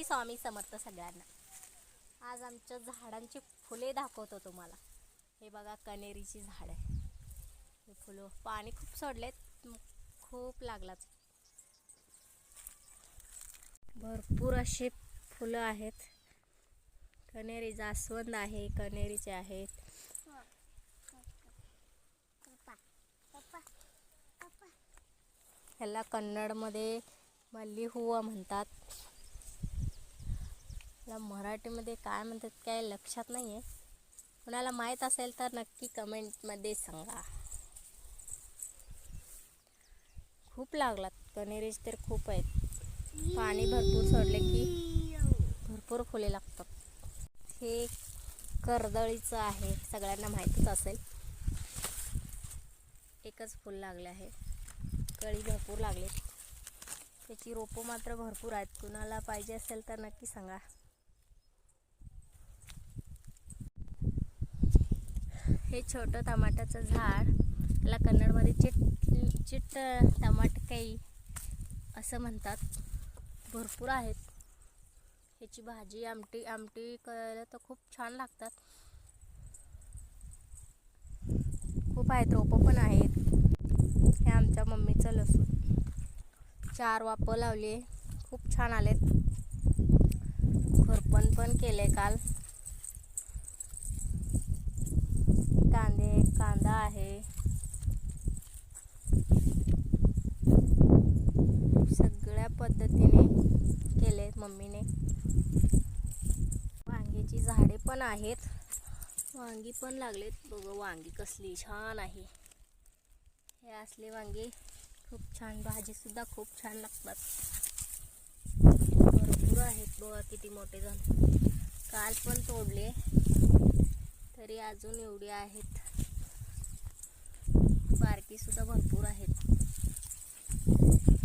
श्री स्वामी समर्थ सगळ्यांना. आज आमच्या झाडांची फुले दाखवतो तुम्हाला. हे बघा कनेरीची झाड आहे. हे फुलं पाणी खूप सोडलेत, खूप लागलाच. भरपूर असे फुलं आहेत. कनेरी जास्वंद आहे, कनेरीचे आहेत. ह्याला कन्नडमध्ये मल्ली हूव म्हणतात. मराठीमध्ये काय म्हणतात काय लक्षात नाही आहे. कोणाला माहीत असेल तर नक्की कमेंटमध्ये सांगा. खूप लागलात कनेरीचे तर खूप आहेत. पाणी भरपूर सोडले की भरपूर फुले लागतात. हे कर्दळीचं आहे, सगळ्यांना माहीतच असेल. एकच फुल लागले आहे, कळी भरपूर लागले. त्याची रोपं मात्र भरपूर आहेत. कुणाला पाहिजे असेल तर नक्की सांगा. हे छोटं टमाट्याचं झाड, त्याला कन्नडमध्ये चिट्ट टमाटकाई असं म्हणतात. भरपूर आहेत. ह्याची भाजी आमटी केलं तर खूप छान लागतात. खूप आहेत, रोपं पण आहेत. हे आमच्या मम्मीचं लसूण, 4 वापं लावली, खूप छान आलेत. खुरपण पण केले काल. कांदा आहे. सगळ्या पद्धतीने केले मम्मीने. वांग्याची झाडे पण आहेत. वांगी पण लागलेत. बघा वांगी कसली छान आहे. हे असले वांगे खूप छान, भाजी सुद्धा खूप छान लागतात. भरपूर आहेत. बघा किती मोठे झाले. काल पण तोडले तरी अजून एवढे आहेत. बारकी सुद्धा भरपूर आहेत.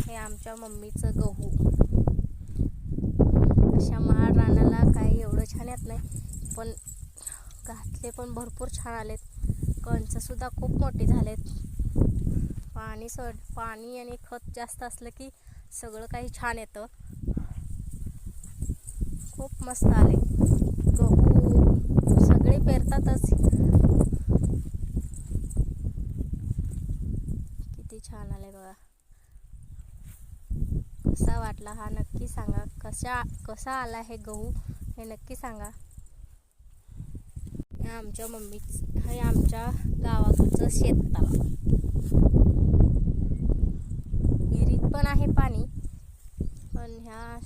हे आमच्या मम्मीचं गहू. अशा महाड रानाला काही एवढं छान येत नाही, पण घातले पण भरपूर छान आलेत. कणसं सुद्धा खूप मोठी झालेत. पाणी आणि खत जास्त असलं की सगळं काही छान येतं. खूप मस्त आले. गहू सगळे पेरतातच. किती छान आले बघा. कसा वाटला हा नक्की सांगा. कसा आला हे गहू हे नक्की सांगा. हे आमच्या हे आमच्या गावाकडचं शेततळा. विहिरीत पण आहे पाणी, पण ह्या